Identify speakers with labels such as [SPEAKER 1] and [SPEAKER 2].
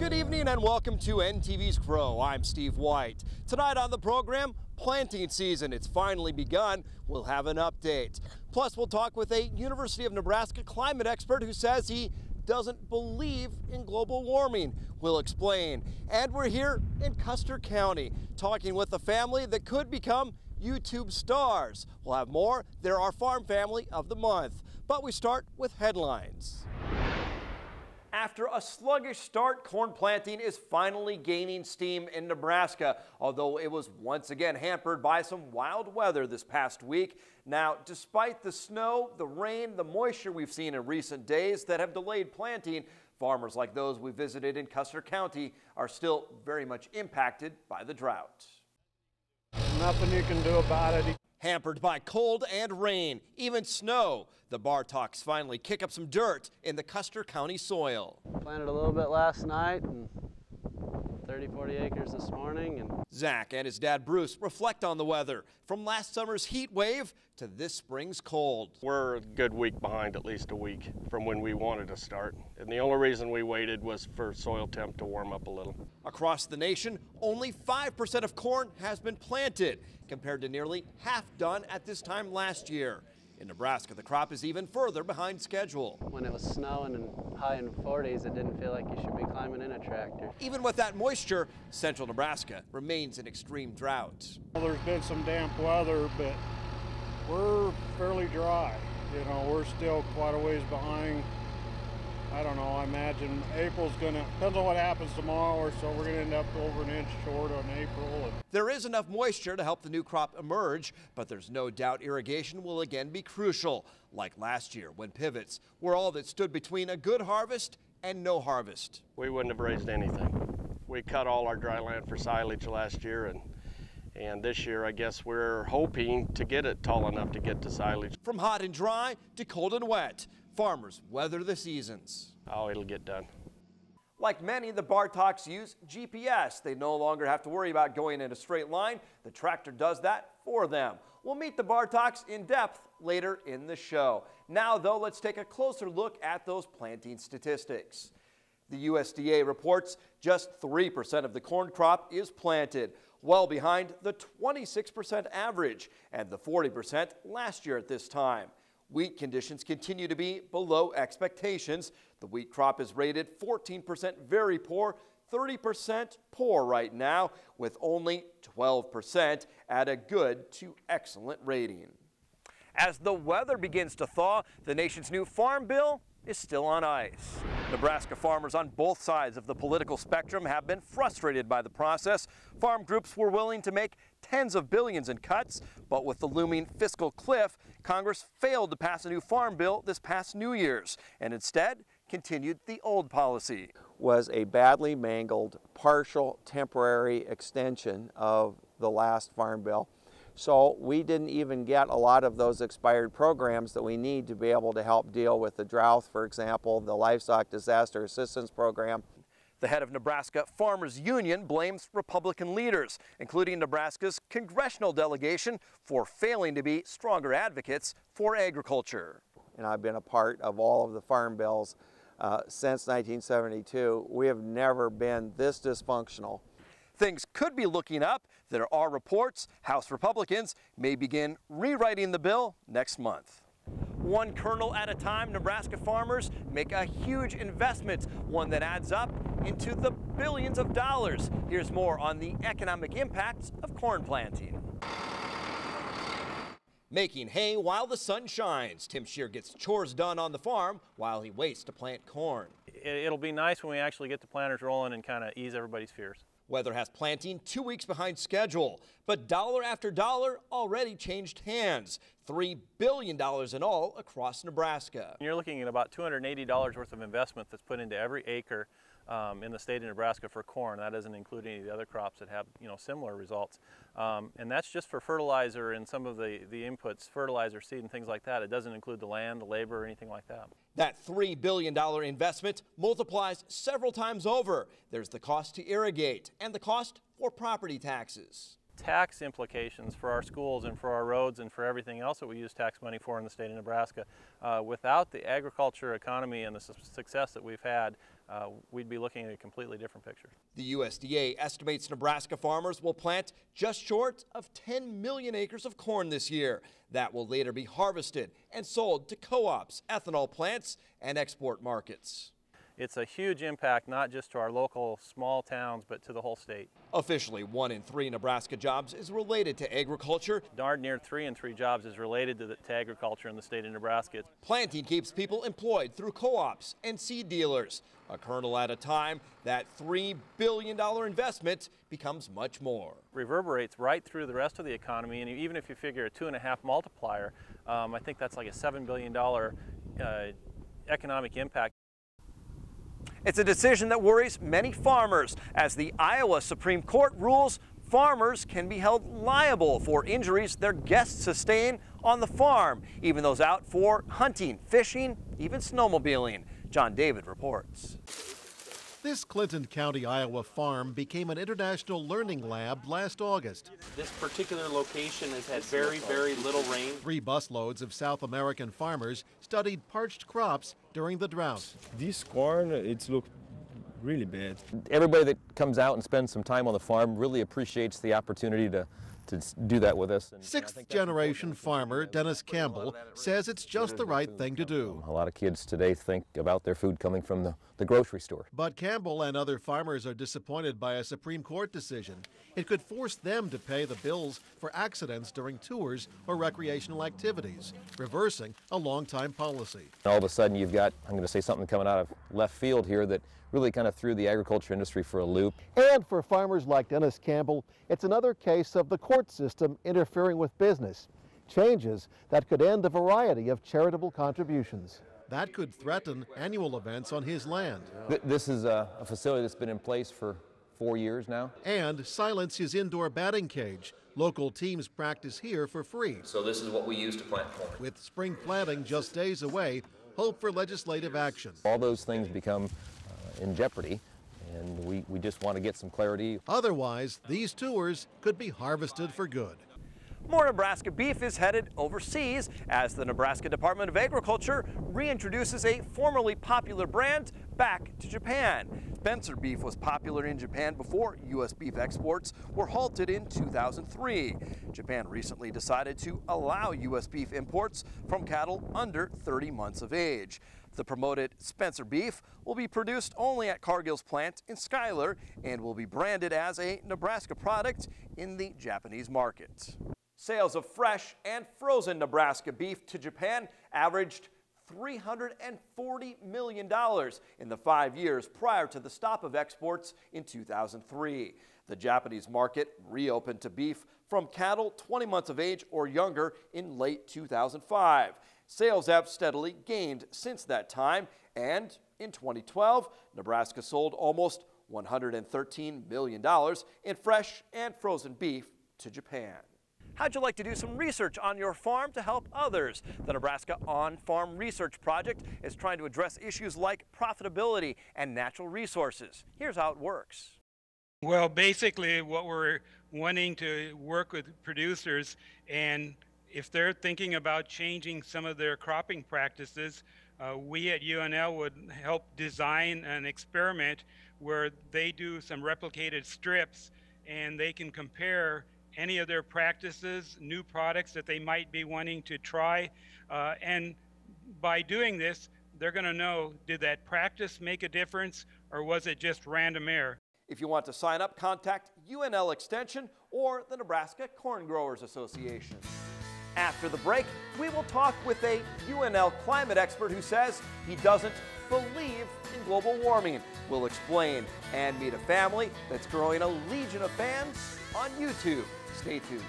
[SPEAKER 1] Good evening and welcome to NTV's Grow. I'm Steve White. Tonight on the program, planting season. It's finally begun. We'll have an update. Plus, we'll talk with a University of Nebraska climate expert who says he doesn't believe in global warming. We'll explain. And we're here in Custer County talking with a family that could become YouTube stars. We'll have more. They're our farm family of the month. But we start with headlines. After a sluggish start, corn planting is finally gaining steam in Nebraska, although it was once again hampered by some wild weather this past week. Now, despite the snow, the rain, the moisture we've seen in recent days that have delayed planting, farmers like those we visited in Custer County are still very much impacted by the drought.
[SPEAKER 2] Nothing you can do about it.
[SPEAKER 1] Hampered by cold and rain, even snow, the Bartoks finally kick up some dirt in the Custer County soil.
[SPEAKER 3] Planted a little bit last night and 40 acres this morning. And
[SPEAKER 1] Zach and his dad Bruce reflect on the weather, from last summer's heat wave to this spring's cold.
[SPEAKER 4] We're a good week behind, at least a week from when we wanted to start. And the only reason we waited was for soil temp to warm up a little.
[SPEAKER 1] Across the nation, only 5% of corn has been planted, compared to nearly half done at this time last year. In Nebraska, the crop is even further behind schedule.
[SPEAKER 3] when it was snowing and high in 40s, it didn't feel like you should be climbing in a tractor.
[SPEAKER 1] Even with that moisture, central Nebraska remains in extreme drought.
[SPEAKER 2] Well, there's been some damp weather, but we're fairly dry. You know, we're still quite a ways behind. I don't know, I imagine April's depends on what happens tomorrow or so, we're gonna end up over an inch short on April.
[SPEAKER 1] There is enough moisture to help the new crop emerge, but there's no doubt irrigation will again be crucial, like last year when pivots were all that stood between a good harvest and no harvest.
[SPEAKER 4] We wouldn't have raised anything. We cut all our dry land for silage last year, and this year I guess we're hoping to get it tall enough to get to silage.
[SPEAKER 1] From hot and dry to cold and wet, farmers weather the seasons.
[SPEAKER 4] Oh, it'll get done.
[SPEAKER 1] Like many, the Bartoks use GPS. They no longer have to worry about going in a straight line. The tractor does that for them. We'll meet the Bartoks in depth later in the show. Now, though, let's take a closer look at those planting statistics. The USDA reports just 3% of the corn crop is planted, well behind the 26% average and the 40% last year at this time. Wheat conditions continue to be below expectations. The wheat crop is rated 14% very poor, 30% poor right now, with only 12% at a good to excellent rating. As the weather begins to thaw, the nation's new farm bill is still on ice. Nebraska farmers on both sides of the political spectrum have been frustrated by the process. Farm groups were willing to make tens of billions in cuts, but with the looming fiscal cliff, Congress failed to pass a new farm bill this past New Year's and instead continued the old policy.
[SPEAKER 5] Was a badly mangled, partial, temporary extension of the last farm bill. So we didn't even get a lot of those expired programs that we need to be able to help deal with the drought, for example, the Livestock Disaster Assistance Program.
[SPEAKER 1] The head of Nebraska Farmers Union blames Republican leaders, including Nebraska's congressional delegation, for failing to be stronger advocates for agriculture.
[SPEAKER 5] And I've been a part of all of the farm bills since 1972. We have never been this dysfunctional.
[SPEAKER 1] Things could be looking up. There are reports House Republicans may begin rewriting the bill next month. One kernel at a time, Nebraska farmers make a huge investment, one that adds up into the billions of dollars. Here's more on the economic impacts of corn planting. Making hay while the sun shines. Tim Shear gets chores done on the farm while he waits to plant corn.
[SPEAKER 6] It'll be nice when we actually get the planters rolling and kind of ease everybody's fears.
[SPEAKER 1] Weather has planting 2 weeks behind schedule, but dollar after dollar already changed hands. $3 billion in all across Nebraska.
[SPEAKER 6] You're looking at about $280 worth of investment that's put into every acre in the state of Nebraska for corn. That doesn't include any of the other crops that have similar results. And that's just for fertilizer and some of the inputs, fertilizer, seed, and things like that. It doesn't include the land, the labor, or anything like that.
[SPEAKER 1] That $3 billion investment multiplies several times over. There's the cost to irrigate and the cost for property taxes.
[SPEAKER 6] tax implications for our schools and for our roads and for everything else that we use tax money for in the state of Nebraska. Without the agriculture economy and the success that we've had, we'd be looking at a completely different picture.
[SPEAKER 1] The USDA estimates Nebraska farmers will plant just short of 10 million acres of corn this year. That will later be harvested and sold to co-ops, ethanol plants, and export markets.
[SPEAKER 6] It's a huge impact, not just to our local small towns, but to the whole state.
[SPEAKER 1] Officially, 1 in 3 Nebraska jobs is related to agriculture.
[SPEAKER 6] Darn near 3 in 3 jobs is related to agriculture in the state of Nebraska.
[SPEAKER 1] Planting keeps people employed through co-ops and seed dealers. A kernel at a time, that $3 billion investment becomes much more.
[SPEAKER 6] Reverberates right through the rest of the economy, and even if you figure a 2.5 multiplier, I think that's like a $7 billion economic impact.
[SPEAKER 1] It's a decision that worries many farmers, as the Iowa Supreme Court rules farmers can be held liable for injuries their guests sustain on the farm, even those out for hunting, fishing, even snowmobiling. John David reports.
[SPEAKER 7] This Clinton County, Iowa farm became an international learning lab last August.
[SPEAKER 8] This particular location has had very, very little rain.
[SPEAKER 7] 3 busloads of South American farmers studied parched crops during the drought.
[SPEAKER 9] This corn, it's looked really bad.
[SPEAKER 10] Everybody that comes out and spends some time on the farm really appreciates the opportunity to do that with us.
[SPEAKER 7] 6th generation farmer Dennis Campbell says it's just the right thing to do.
[SPEAKER 10] A lot of kids today think about their food coming from the grocery store.
[SPEAKER 7] But Campbell and other farmers are disappointed by a Supreme Court decision. It could force them to pay the bills for accidents during tours or recreational activities, reversing a long-time policy.
[SPEAKER 10] All of a sudden you've got, I'm going to say something coming out of left field here that really kind of threw the agriculture industry for a loop.
[SPEAKER 7] And for farmers like Dennis Campbell, it's another case of the court system interfering with business. Changes that could end a variety of charitable contributions. That could threaten annual events on his land.
[SPEAKER 10] This is a facility that's been in place for 4 years now.
[SPEAKER 7] And silence his indoor batting cage. Local teams practice here for free.
[SPEAKER 10] So this is what we use to plant corn.
[SPEAKER 7] With spring planting just days away, hope for legislative action.
[SPEAKER 10] All those things become in jeopardy, and we just want to get some clarity.
[SPEAKER 7] Otherwise, these tours could be harvested for good.
[SPEAKER 1] More Nebraska beef is headed overseas as the Nebraska Department of Agriculture reintroduces a formerly popular brand back to Japan. Spencer beef was popular in Japan before U.S. beef exports were halted in 2003. Japan recently decided to allow U.S. beef imports from cattle under 30 months of age. The promoted Spencer beef will be produced only at Cargill's plant in Schuyler and will be branded as a Nebraska product in the Japanese market. Sales of fresh and frozen Nebraska beef to Japan averaged $340 million in the 5 years prior to the stop of exports in 2003. The Japanese market reopened to beef from cattle 20 months of age or younger in late 2005. Sales have steadily gained since that time, and in 2012, Nebraska sold almost $113 million in fresh and frozen beef to Japan. How'd you like to do some research on your farm to help others? The Nebraska On-Farm Research Project is trying to address issues like profitability and natural resources. Here's how it works.
[SPEAKER 11] Well, basically what we're wanting to work with producers, and if they're thinking about changing some of their cropping practices, we at UNL would help design an experiment where they do some replicated strips and they can compare any of their practices, new products that they might be wanting to try, and by doing this, they're going to know, did that practice make a difference or was it just random error?
[SPEAKER 1] If you want to sign up, contact UNL Extension or the Nebraska Corn Growers Association. After the break, we will talk with a UNL climate expert who says he doesn't believe in global warming. We'll explain and meet a family that's growing a legion of fans on YouTube. Stay tuned.